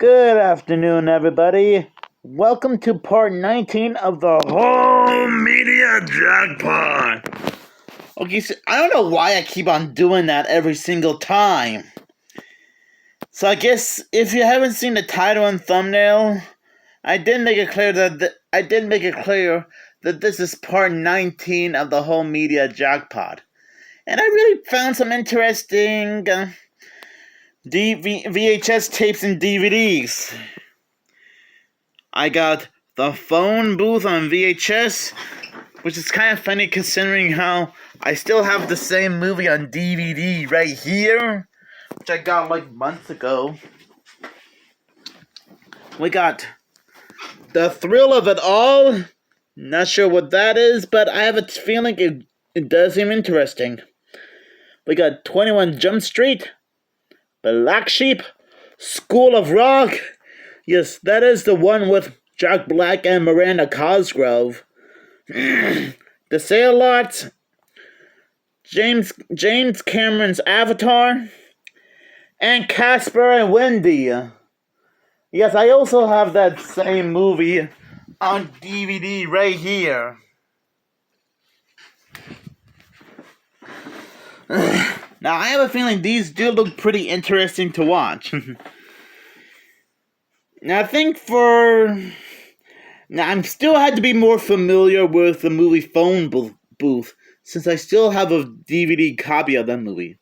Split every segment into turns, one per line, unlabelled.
Good afternoon, everybody. Welcome to part 19 of the Home Media Jackpot. Okay, so I don't know why I keep on doing that every single time. So I guess if you haven't seen the title and thumbnail, I did make it clear that this is part 19 of the Home Media Jackpot. And I really found some interesting VHS tapes and DVDs. I got the phone booth on VHS, which is kind of funny considering how I still have the same movie on DVD right here, which I got like months ago. We got The Thrill of It All. Not sure what that is, but I have a feeling it does seem interesting. We got 21 Jump Street, Black Sheep, School of Rock. Yes, that is the one with Jack Black and Miranda Cosgrove. The Sandlots, James Cameron's Avatar, and Casper and Wendy. Yes, I also have that same movie on DVD right here. Now, I have a feeling these do look pretty interesting to watch. Now, I'm still had to be more familiar with the movie Phone Booth, since I still have a DVD copy of that movie.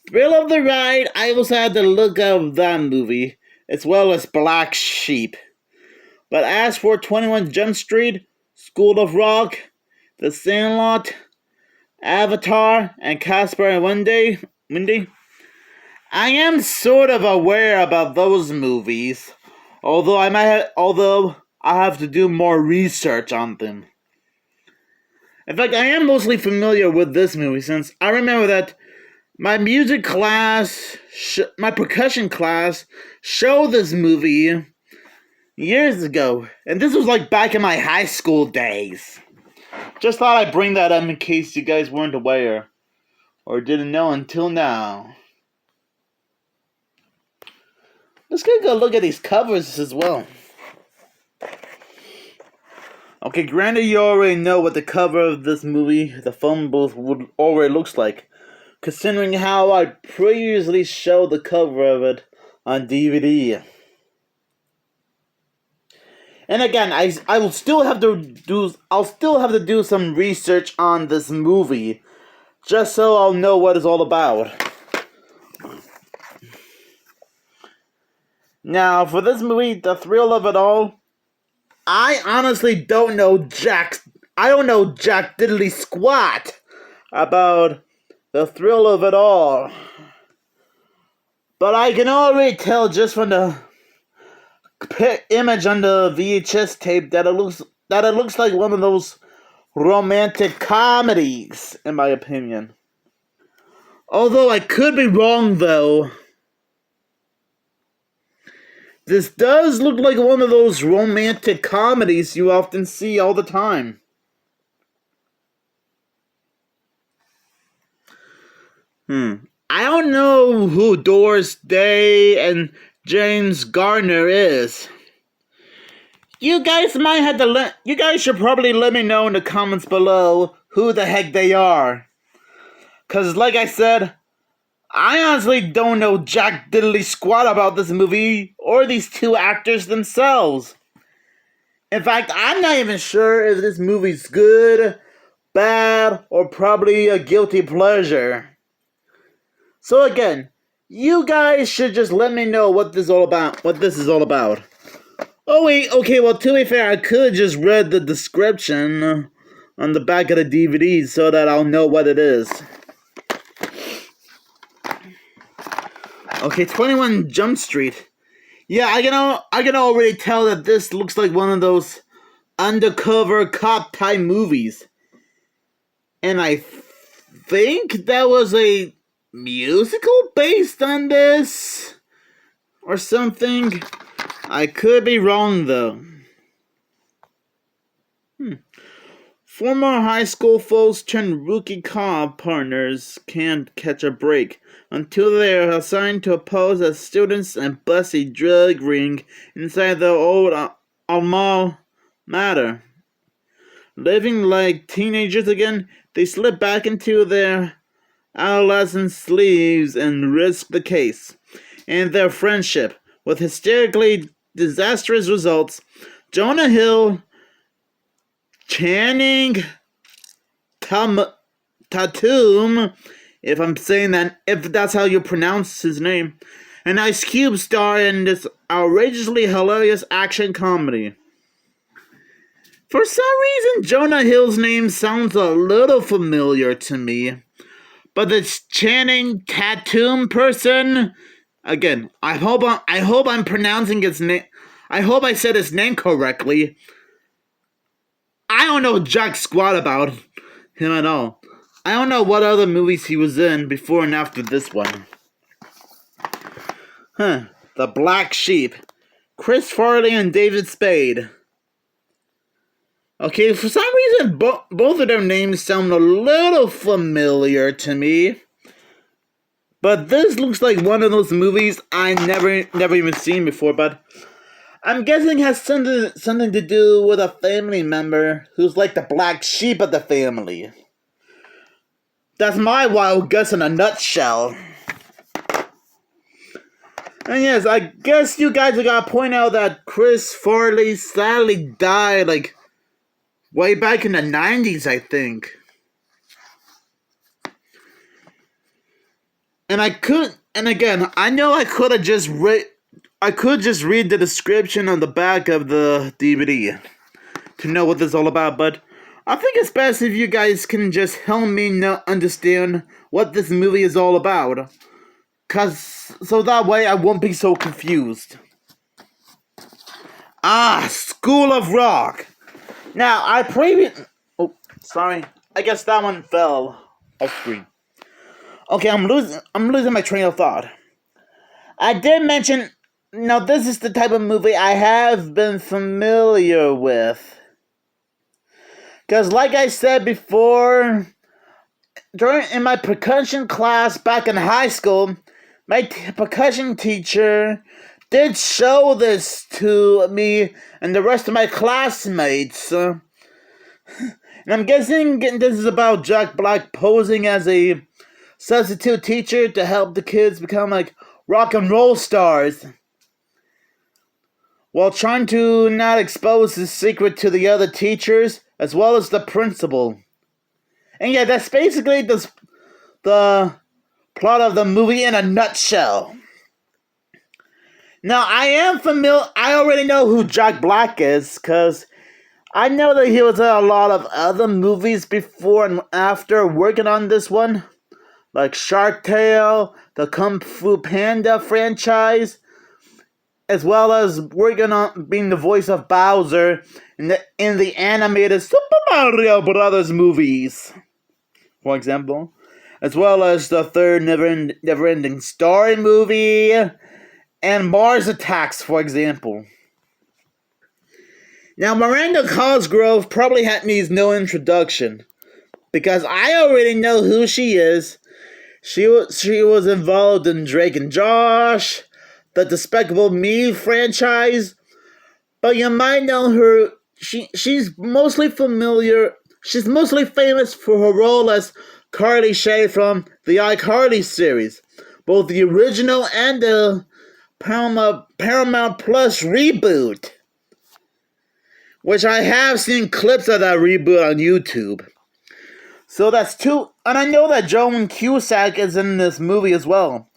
Thrill of the Ride, I also had to look up that movie, as well as Black Sheep. But as for 21 Jump Street, School of Rock, The Sandlot, Avatar, and Casper and Wendy, I am sort of aware about those movies. Although I have to do more research on them. In fact, I am mostly familiar with this movie since I remember that my music class, my percussion class, showed this movie years ago, and this was like back in my high school days. Just thought I'd bring that up in case you guys weren't aware or didn't know until now. Let's get a good look at these covers as well. Okay, granted you already know what the cover of this movie, The Phone Booth, already looks like, considering how I previously showed the cover of it on DVD. And again, I'll still have to do some research on this movie, just so I'll know what it's all about. Now, for this movie, The Thrill of It All, I honestly don't know jack diddly squat about The Thrill of It All. But I can already tell just from the image on the VHS tape that it looks like one of those romantic comedies, in my opinion. Although I could be wrong, though. This does look like one of those romantic comedies you often see all the time. I don't know who Doris Day and James Garner is. You guys should probably let me know in the comments below who the heck they are. 'Cause like I said, I honestly don't know jack diddly squat about this movie or these two actors themselves. In fact, I'm not even sure if this movie's good, bad, or probably a guilty pleasure. So again, you guys should just let me know what this is all about. Oh wait, okay, well to be fair, I could have just read the description on the back of the DVD so that I'll know what it is. Okay, 21 Jump Street. Yeah, I can already tell that this looks like one of those undercover cop type movies. And I think that was a musical based on this or something. I could be wrong though. Former high school foes turned rookie cop partners can't catch a break until they are assigned to pose as students and bust a drug ring inside the old alma mater. Living like teenagers again, they slip back into their adolescent sleeves and risk the case. And their friendship, with hysterically disastrous results. Jonah Hill, Channing Tatum, if that's how you pronounce his name, and Ice Cube star in this outrageously hilarious action comedy. For some reason, Jonah Hill's name sounds a little familiar to me, but this Channing Tatum person, again, I hope I'm pronouncing his name. I hope I said his name correctly. I don't know jack squat about him at all. I don't know what other movies he was in before and after this one. The Black Sheep. Chris Farley and David Spade. Okay, for some reason, both of their names sound a little familiar to me. But this looks like one of those movies I never even seen before, but I'm guessing it has something to do with a family member who's like the black sheep of the family. That's my wild guess in a nutshell. And yes, I guess you guys are gonna point out that Chris Farley sadly died like way back in the 90s, I think. And again, I know I could just read the description on the back of the DVD to know what this is all about, but I think it's best if you guys can just help me understand what this movie is all about, so that way I won't be so confused. School of Rock. Now, sorry, I guess that one fell off screen. Okay, I'm losing my train of thought. I did mention, now this is the type of movie I have been familiar with. Because like I said before, in my percussion class back in high school, my percussion teacher did show this to me and the rest of my classmates. And I'm guessing this is about Jack Black posing as a substitute teacher to help the kids become like rock and roll stars, while trying to not expose his secret to the other teachers as well as the principal. And yeah, that's basically the plot of the movie in a nutshell. Now, I already know who Jack Black is, because I know that he was in a lot of other movies before and after working on this one, like Shark Tale, the Kung Fu Panda franchise, as well as working on being the voice of Bowser in the animated Super Mario Brothers movies, for example, as well as the third Never-Ending Story movie, and Mars Attacks, for example. Now, Miranda Cosgrove probably needs no introduction, because I already know who she is. She was involved in Drake and Josh, the Despicable Me franchise, but you might know her. She's mostly famous for her role as Carly Shay from the iCarly series, both the original and the Paramount Plus reboot, which I have seen clips of that reboot on YouTube. So that's two, and I know that Joan Cusack is in this movie as well.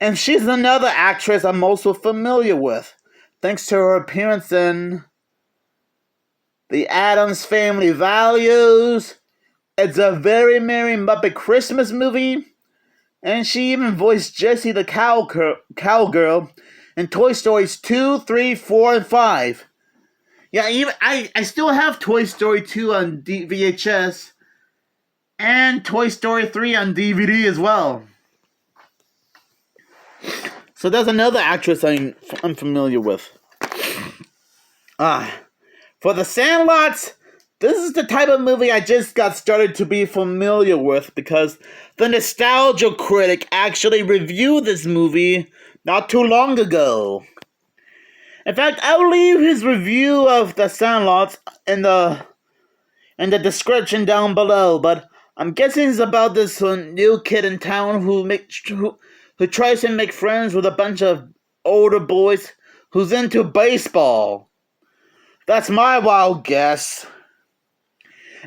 And she's another actress I'm also familiar with, thanks to her appearance in The Addams Family Values, It's a Very Merry Muppet Christmas Movie, and she even voiced Jessie the Cowgirl in Toy Stories 2, 3, 4, and 5. Yeah, I still have Toy Story 2 on VHS, and Toy Story 3 on DVD as well. So that's another actress I'm familiar with. For the Sandlots, this is the type of movie I just got started to be familiar with because the Nostalgia Critic actually reviewed this movie not too long ago. In fact, I'll leave his review of the Sandlots in the description down below, but I'm guessing it's about this new kid in town who tries to make friends with a bunch of older boys who's into baseball. That's my wild guess.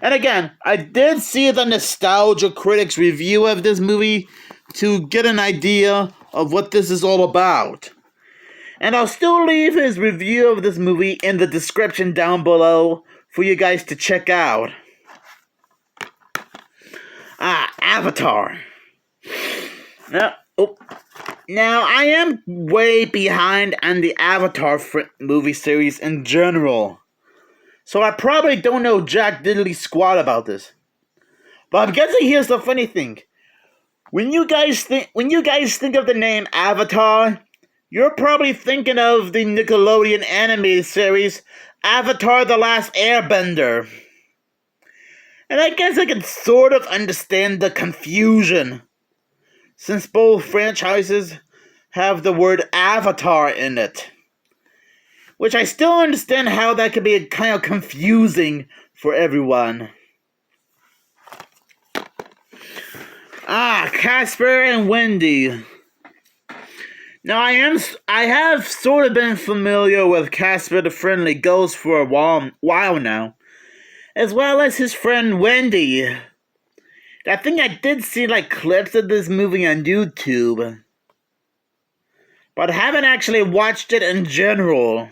And again, I did see the Nostalgia Critic's review of this movie to get an idea of what this is all about. And I'll still leave his review of this movie in the description down below for you guys to check out. Avatar. Now, I am way behind on the Avatar movie series in general. So I probably don't know jack diddly squat about this. But I'm guessing here's the funny thing. When you guys think of the name Avatar, you're probably thinking of the Nickelodeon animated series Avatar: The Last Airbender. And I guess I can sort of understand the confusion, since both franchises have the word Avatar in it. Which I still understand how that could be kind of confusing for everyone. Casper and Wendy. Now I have sort of been familiar with Casper the Friendly Ghost for a while now, as well as his friend Wendy. I think I did see clips of this movie on YouTube, but I haven't actually watched it in general.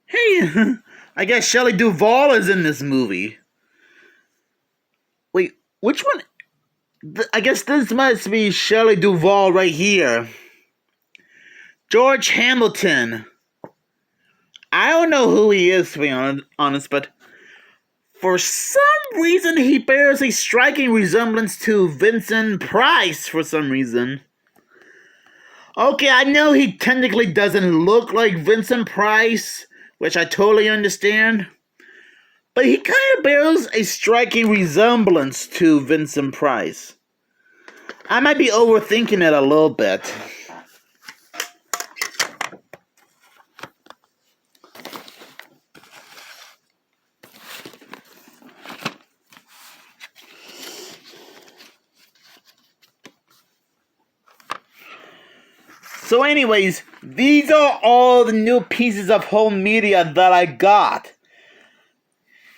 Hey, I guess Shelley Duvall is in this movie. Wait, which one? I guess this must be Shelley Duvall right here. George Hamilton. I don't know who he is, to be honest, but for some reason he bears a striking resemblance to Vincent Price for some reason. Okay, I know he technically doesn't look like Vincent Price, which I totally understand, but he kind of bears a striking resemblance to Vincent Price. I might be overthinking it a little bit. So anyways, these are all the new pieces of home media that I got.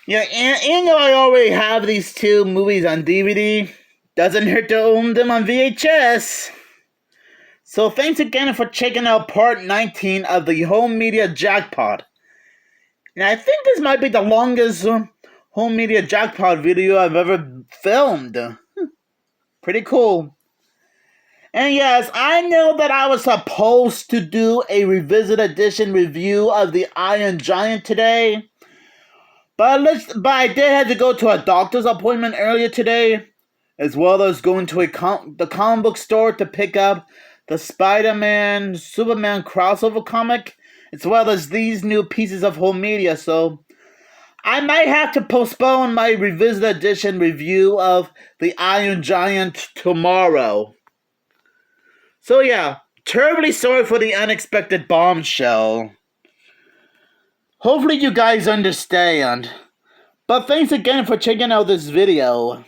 Yeah, and though I already have these two movies on DVD, doesn't hurt to own them on VHS. So thanks again for checking out part 19 of the home media jackpot. Now I think this might be the longest home media jackpot video I've ever filmed. Pretty cool. And yes, I know that I was supposed to do a Revisit Edition review of the Iron Giant today, but I did have to go to a doctor's appointment earlier today, as well as going to the comic book store to pick up the Spider-Man Superman crossover comic, as well as these new pieces of home media, so I might have to postpone my Revisit Edition review of the Iron Giant tomorrow. So yeah, terribly sorry for the unexpected bombshell. Hopefully you guys understand. But thanks again for checking out this video.